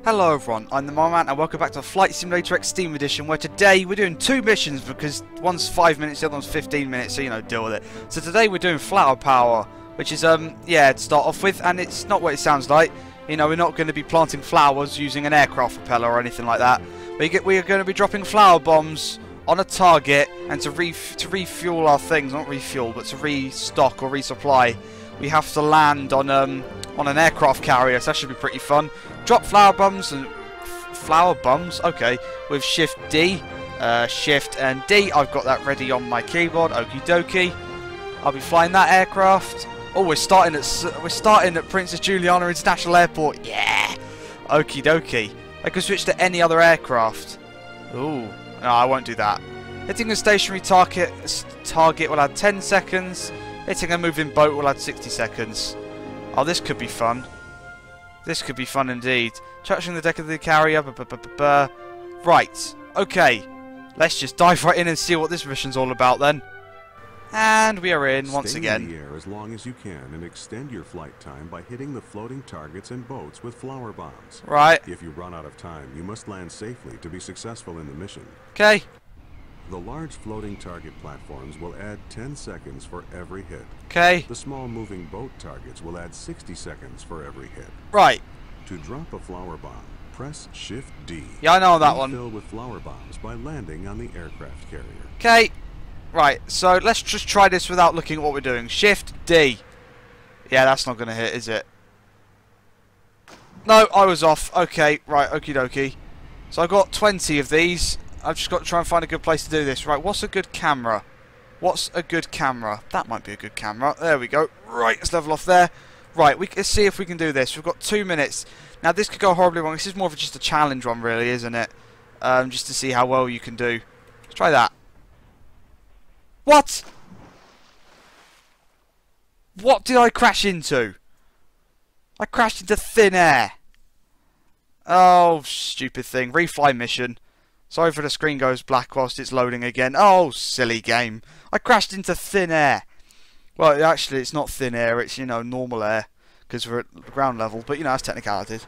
Hello everyone, I'm the Marman and welcome back to Flight Simulator X Steam Edition, where today we're doing two missions because one's 5 minutes, the other one's 15 minutes, so you know, deal with it. So today we're doing flower power, which is, yeah, to start off with, and it's not what it sounds like. You know, we're not going to be planting flowers using an aircraft propeller or anything like that. We are going to be dropping flower bombs on a target, and to refuel our things, not refuel, but to restock or resupply, we have to land on an aircraft carrier, so that should be pretty fun. Drop flower bombs, okay, with Shift D, Shift and D. I've got that ready on my keyboard. Okie dokie. I'll be flying that aircraft. Oh, we're starting at Princess Juliana International Airport. Yeah. Okie dokie. I can switch to any other aircraft. Ooh, no, I won't do that. Hitting a stationary target will add 10 seconds. Hitting a moving boat will add 60 seconds. Oh, this could be fun. This could be fun indeed. Touching the deck of the carrier. Right. Okay. Let's just dive right in and see what this mission's all about then. And we are in once again. Stay in the air as long as you can and extend your flight time by hitting the floating targets and boats with flower bombs. Right. If you run out of time, you must land safely to be successful in the mission. Okay. The large floating target platforms will add 10 seconds for every hit. Okay. The small moving boat targets will add 60 seconds for every hit. Right. To drop a flower bomb, press Shift D. Yeah, I know that one. Fill with flower bombs by landing on the aircraft carrier. Okay. Right, so let's just try this without looking at what we're doing. Shift D. Yeah, that's not going to hit, is it? No, I was off. Okay, right, okie dokie. So I got 20 of these. I've just got to try and find a good place to do this. Right, what's a good camera? What's a good camera? That might be a good camera. There we go. Right, let's level off there. Right, let's see if we can do this. We've got 2 minutes. Now, this could go horribly wrong. This is more of just a challenge one, really, isn't it? Just to see how well you can do. Let's try that. What? What did I crash into? I crashed into thin air. Oh, stupid thing. Refly mission. Sorry for the screen goes black whilst it's loading again. Oh, silly game. I crashed into thin air. Well, actually, it's not thin air. It's, you know, normal air. Because we're at ground level. But, you know, that's technicalities.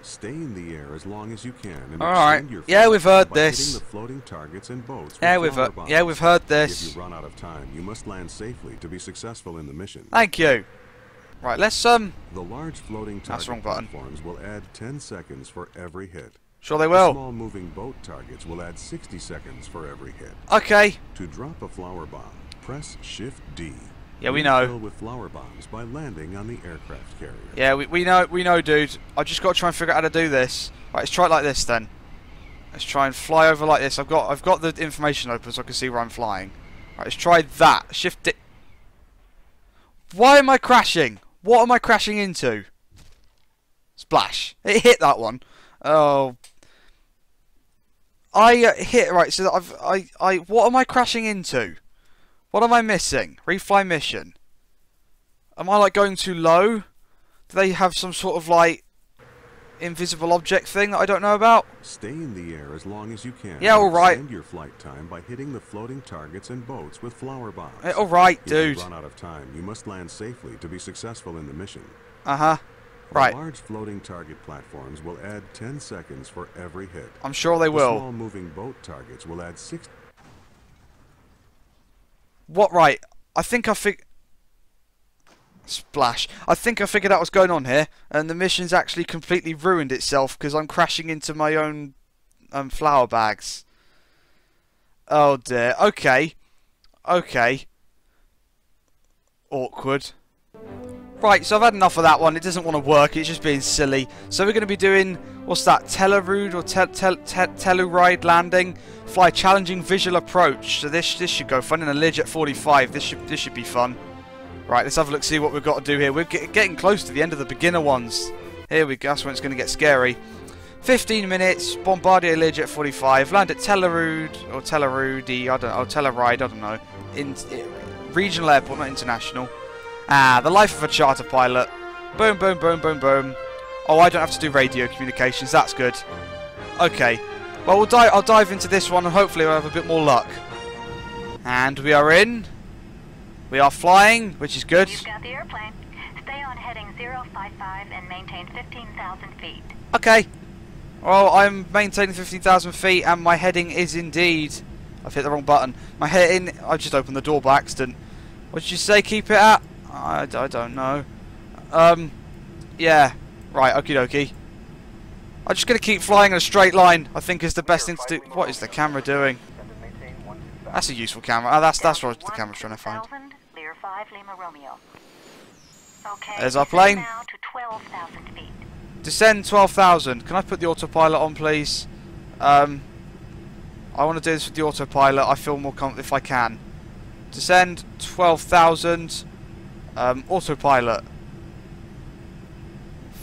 Stay in the air as long as you can. And alright. Yeah, we've heard this. The floating targets and boats yeah, we've heard this. If you run out of time, you must land safely to be successful in the mission. Thank you. Right, let's The large floating target platforms will add 10 seconds for every hit. Sure they will. The small moving boat targets will add 60 seconds for every hit. Okay. To drop a flower bomb, press Shift D. Yeah, we know. Fill with flower bombs by landing on the aircraft carrier. Yeah, we know, dude. I just got to try and figure out how to do this. Right, let's try it like this then. Let's try and fly over like this. I've got the information open so I can see where I'm flying. Right, let's try that. Shift it. Why am I crashing? What am I crashing into? Splash! It hit that one. Oh. I hit right. So that what am I crashing into? What am I missing? Refly mission. Am I like going too low? Do they have some sort of like invisible object thing that I don't know about? Stay in the air as long as you can. Yeah, all right. Extend your flight time by hitting the floating targets and boats with flower bombs. All right, dude. If you run out of time, you must land safely to be successful in the mission. Uh-huh. Right. The large floating target platforms will add 10 seconds for every hit. I'm sure they will. The small moving boat targets will add 60. What? Right. I think I Splash. I think I figured out what's going on here, and the mission's actually completely ruined itself because I'm crashing into my own flower bags. Oh dear. Okay. Okay. Awkward. Right, so I've had enough of that one. It doesn't want to work. It's just being silly. So we're going to be doing, what's that, Telluride or Telluride landing. Fly a challenging visual approach. So this should go fun in a Learjet 45. This should be fun. Right, let's have a look, see what we've got to do here. We're getting close to the end of the beginner ones. Here we go. That's when it's going to get scary. 15 minutes. Bombardier Learjet 45. Land at Telluride or Telluride. I don't know. Telluride. I don't know. In regional airport, not international. Ah, the life of a charter pilot. Boom, boom, boom, boom, boom. Oh, I don't have to do radio communications. That's good. Okay. Well, I'll dive into this one and hopefully we'll have a bit more luck. And we are in. We are flying, which is good. You've got the airplane. Stay on heading 055 and maintain 15,000 feet. Okay. Well, I'm maintaining 15,000 feet, and my heading is indeed... I've hit the wrong button. My heading... I just opened the door by accident. What did you say, keep it at? I don't know. Yeah. Right, okie dokie. I'm just going to keep flying in a straight line, I think is the best thing to do. What is the camera doing? That's a useful camera. Oh, that's what the camera's trying to find. There's our plane. Now to 12,000 feet. Descend 12,000. Can I put the autopilot on, please? I want to do this with the autopilot. I feel more comfortable if I can. Descend 12,000. Autopilot.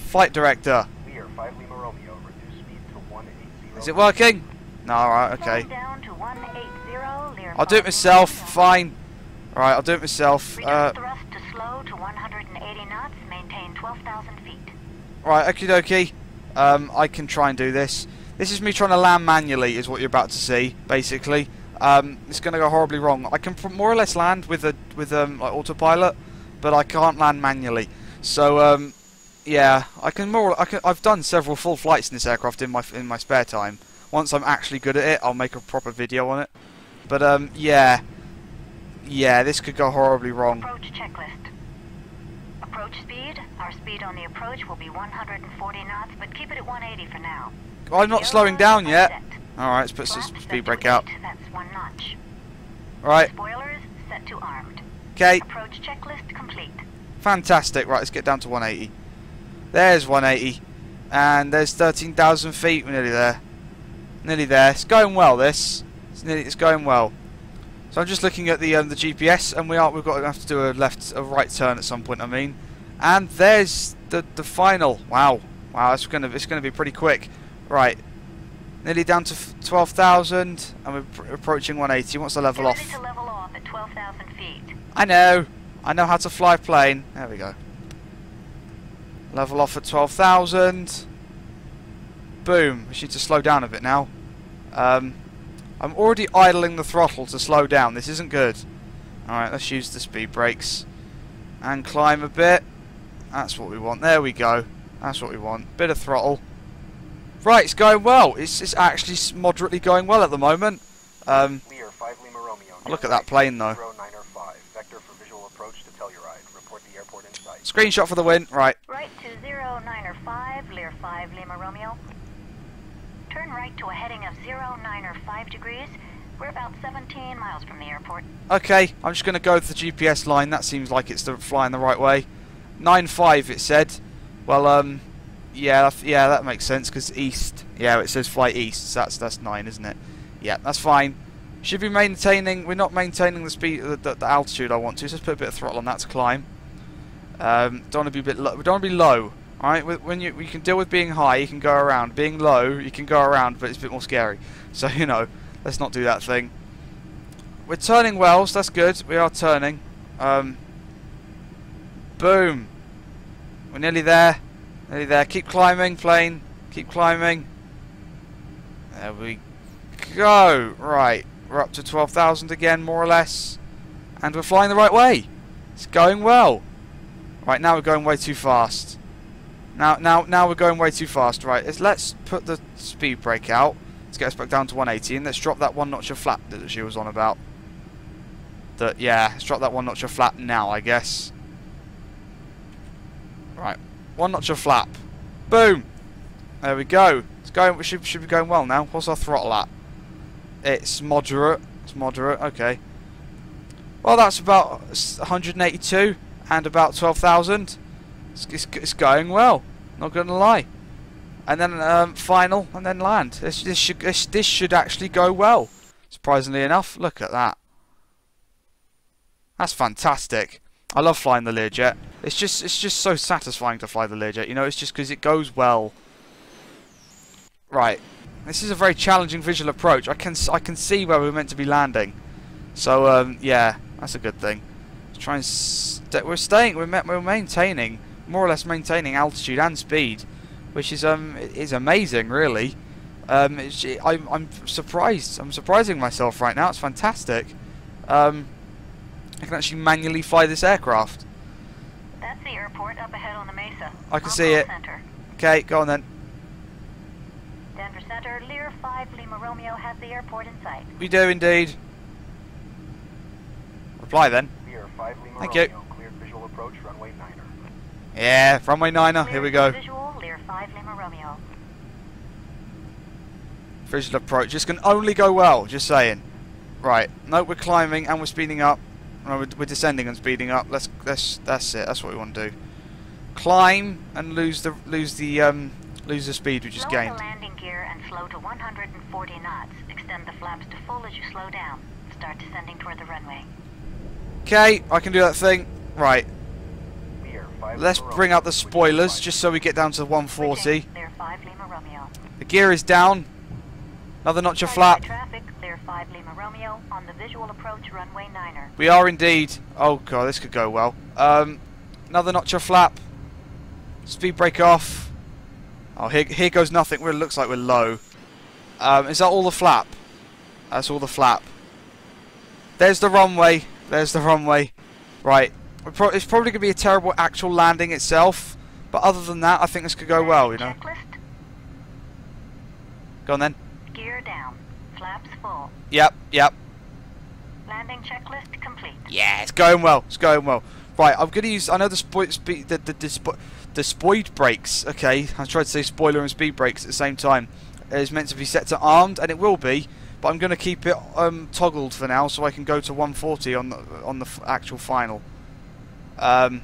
Flight director. Is it working? No, alright, okay. I'll do it myself, fine. Alright, I'll do it myself. Thrust to slow to 180 knots, maintain 12,000 feet. Right, okie dokie. I can try and do this. This is me trying to land manually, is what you're about to see, basically. It's going to go horribly wrong. I can more or less land with like autopilot, but I can't land manually. So, yeah, I've done several full flights in this aircraft in my spare time. Once I'm actually good at it, I'll make a proper video on it. But yeah, this could go horribly wrong. Approach checklist. Approach speed. Our speed on the approach will be 140 knots, but keep it at 180 for now. I'm not slowing down yet. All right, let's put some speed brake out. That's 1 notch. Right. Spoilers set to armed. Okay. Approach checklist complete. Fantastic. Right, let's get down to 180. There's 180, and there's 13,000 feet. We're nearly there. Nearly there. It's going well. This. It's going well. So I'm just looking at the GPS, and we've got to have to do a right turn at some point. I mean, and there's the final. Wow, it's gonna be pretty quick. Right, nearly down to 12,000, and we're approaching 180. Wants to level off. Ready to level off at 12,000 feet. I know how to fly a plane. There we go. Level off at 12,000. Boom. We need to slow down a bit now. I'm already idling the throttle to slow down. This isn't good. Alright, let's use the speed brakes. And climb a bit. That's what we want. There we go. That's what we want. Bit of throttle. Right, it's going well. It's actually moderately going well at the moment. Lear 5 Lima Romeo. Look at that plane though. 0905. Vector for visual approach to Telluride. Report the airport in sight. Screenshot for the win. Right. Right to 0905, Lear 5 Lima Romeo. Turn right to a heading of 0905 degrees. We're about 17 miles from the airport. Okay, I'm just going to go with the GPS line. That seems like it's flying the right way. 95 it said. Well, yeah, that makes sense because east. Yeah, it says fly east. So that's 9, isn't it? Yeah, that's fine. Should be maintaining. We're not maintaining the speed, the altitude I want to. So let's put a bit of throttle on that to climb. Don't want to be a bit low. We don't want to be low. All right, when you can deal with being high, you can go around. Being low, you can go around, but it's a bit more scary. So let's not do that thing. We're turning well, so that's good. We are turning. Boom. We're nearly there. Nearly there. Keep climbing, plane. Keep climbing. There we go. Right. We're up to 12,000 again, more or less. And we're flying the right way. It's going well. Right, now we're going way too fast. Now we're going way too fast. Right, let's put the speed brake out. Let's get us back down to 180, and let's drop that 1 notch of flap that she was on about. Yeah, let's drop that 1 notch of flap now, I guess. Right, 1 notch of flap. Boom. There we go. It's going. We should be going well now. What's our throttle at? It's moderate. It's moderate. Okay. Well, that's about 182 and about 12,000. It's going well. Not gonna lie. And then final, and then land. This should actually go well. Surprisingly enough, look at that. That's fantastic. I love flying the Learjet. It's just so satisfying to fly the Learjet. It's just because it goes well. Right. This is a very challenging visual approach. I can see where we're meant to be landing. So yeah, that's a good thing. Let's try and we're maintaining, more or less maintaining altitude and speed, which is amazing, really. I'm surprised. I'm surprising myself right now. It's fantastic. I can actually manually fly this aircraft. That's the airport up ahead on the mesa. I can see it. Center. Okay, go on then. Denver Center, Lear 5 Lima Romeo has the airport in sight. We do indeed. Reply then. Lear 5 Lima Thank you. Romeo, cleared visual approach, runway 9er. Yeah, runway 9er. Here we go. Visual, Lear 5 Lima Romeo. Visual approach. This can only go well. Just saying. Right. No, we're climbing and we're speeding up. No, we're descending and speeding up. That's it. That's what we want to do. Climb and lose the speed we just Lower gained. the landing gear and slow to 140 knots. Extend the flaps to full as you slow down. Start descending toward the runway. Okay, I can do that thing. Right. Lear 5 Let's Lima bring Romeo, up the spoilers just so we get down to 140. Lear 5 Lima Romeo. The gear is down. Another notch of flap. Traffic, Lear 5 Lima Romeo on the visual approach runway 9er. We are indeed. Oh god, this could go well. Another notch of flap. Speed brake off. Oh, here goes nothing. It looks like we're low. Is that all the flap? That's all the flap. There's the runway. There's the runway. Right. It's probably going to be a terrible actual landing itself. But other than that, I think this could go well, you know. Checklist, Go on then. gear down, flaps full. Yep, yep. Landing checklist complete. Yeah, it's going well. It's going well. Right, I'm going to use... I know the spoid brakes. Okay, I tried to say spoiler and speed brakes at the same time. It's meant to be set to armed, and it will be. But I'm going to keep it toggled for now, so I can go to 140 on the actual final. Yeah,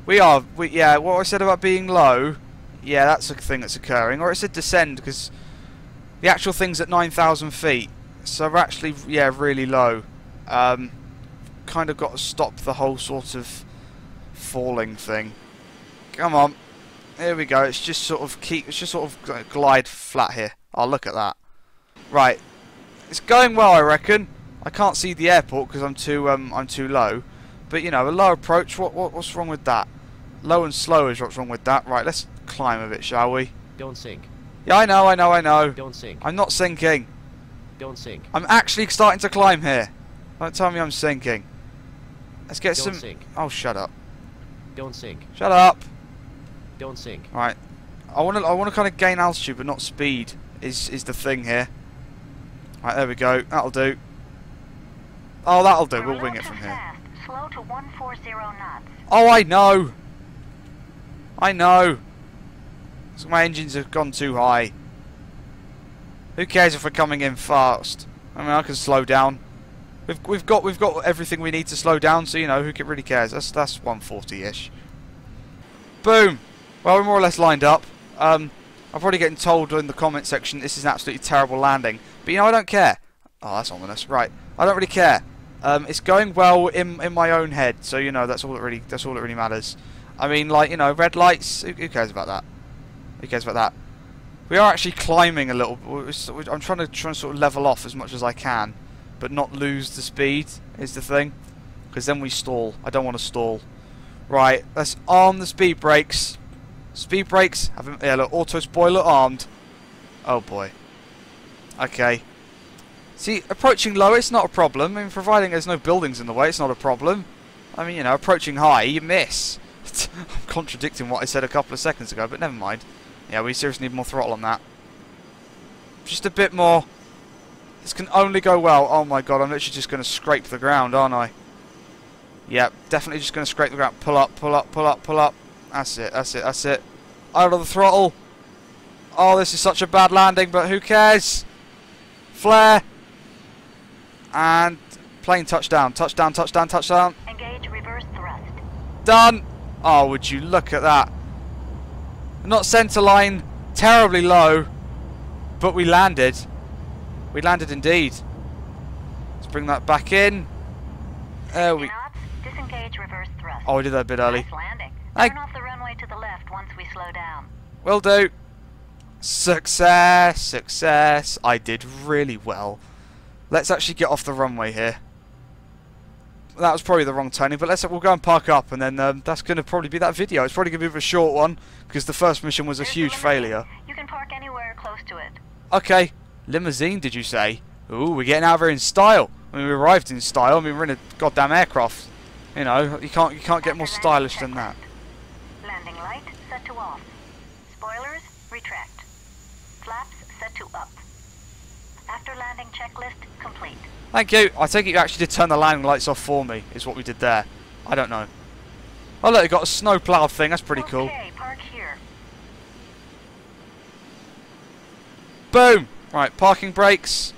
what I said about being low, yeah, that's a thing that's occurring. Or it said descend, because the actual thing's at 9,000 feet. So we're actually, yeah, really low. Kind of got to stop the whole sort of falling thing. Come on. Here we go. It's just sort of glide flat here. Oh, look at that. Right. It's going well, I reckon. I can't see the airport because I'm too low. But you know, a low approach. What's wrong with that? Low and slow is what's wrong with that. Right. Let's climb a bit, shall we? Don't sink. Yeah, I know. Don't sink. I'm not sinking. Don't sink. I'm actually starting to climb here. Don't tell me I'm sinking. Let's get Don't some. sink. Oh, shut up. Don't sink. Shut up. Don't sink. Right. I want to kind of gain altitude, but not speed. Is the thing here? Right, there we go. That'll do. Oh, that'll do. We'll wing it from here. Fast. Slow to 140 knots. Oh, I know. I know. So my engines have gone too high. Who cares if we're coming in fast? I mean, I can slow down. We've got everything we need to slow down. So you know, who really cares? That's 140-ish. Boom. Well, we're more or less lined up. I'm probably getting told in the comment section this is an absolutely terrible landing, but you know, I don't care. Oh, that's ominous. Right, I don't really care. It's going well in my own head, so you know that's all that really matters. I mean, like, you know, red lights. Who cares about that? Who cares about that? We are actually climbing a little. I'm trying to sort of level off as much as I can, but not lose the speed is the thing, because then we stall. I don't want to stall. Right, let's arm the speed brakes. Speed brakes, yeah, look, auto spoiler armed. Oh boy. Okay. See, approaching low, it's not a problem. I mean, providing there's no buildings in the way, it's not a problem. I mean, you know, approaching high, you miss. I'm contradicting what I said a couple of seconds ago, but never mind. Yeah, we seriously need more throttle on that. Just a bit more. This can only go well. Oh my god, I'm literally just going to scrape the ground, aren't I? Yep, definitely just going to scrape the ground. Pull up, pull up, pull up, pull up. That's it, that's it, that's it. Out of the throttle. Oh, this is such a bad landing, but who cares? Flare. And plane touchdown. Touchdown, touchdown, touchdown. Engage reverse thrust. Done. Oh, would you look at that. Not centre line. Terribly low. But we landed. We landed indeed. Let's bring that back in. There we... Disengage reverse thrust. Oh, we did that a bit early. Nice landing. Hey. Turn off the runway to the left once we slow down. Will do. Success, success. I did really well. Let's actually get off the runway here. That was probably the wrong turning, but we'll go and park up, and then that's going to probably be that video. It's probably going to be a short one, because the first mission was a huge failure. You can park anywhere close to it. Okay. Limousine, did you say? Ooh, we're getting out of here in style. I mean, we arrived in style. I mean, we're in a goddamn aircraft. You know, you can't get more stylish than that. to up. After landing checklist complete. Thank you. I take it you actually did turn the landing lights off for me, is what we did there. I don't know. Oh look, you got a snowplow thing, that's pretty cool. Okay, park here. Boom! Right, parking brakes.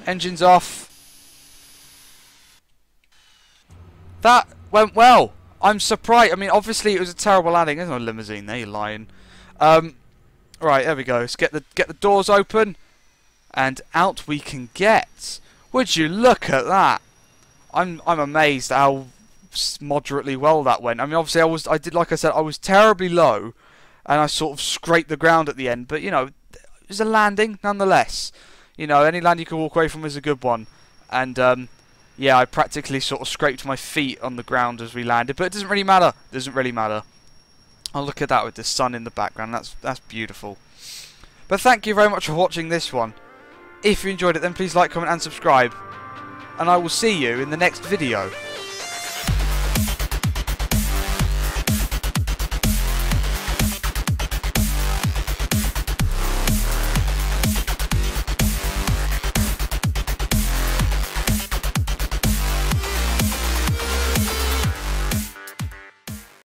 Engines off. That went well. I'm surprised. I mean, obviously it was a terrible landing. There's no limousine there, you're lying. Right, there we go. Let's get the doors open. And out we can get. Would you look at that? I'm amazed how moderately well that went. I mean, obviously like I said, I was terribly low, and I sort of scraped the ground at the end. But you know, it was a landing nonetheless. You know, any land you can walk away from is a good one. And yeah, I practically sort of scraped my feet on the ground as we landed. But it doesn't really matter. It doesn't really matter. Oh, look at that with the sun in the background. That's beautiful. But thank you very much for watching this one. If you enjoyed it, then please like, comment and subscribe. And I will see you in the next video.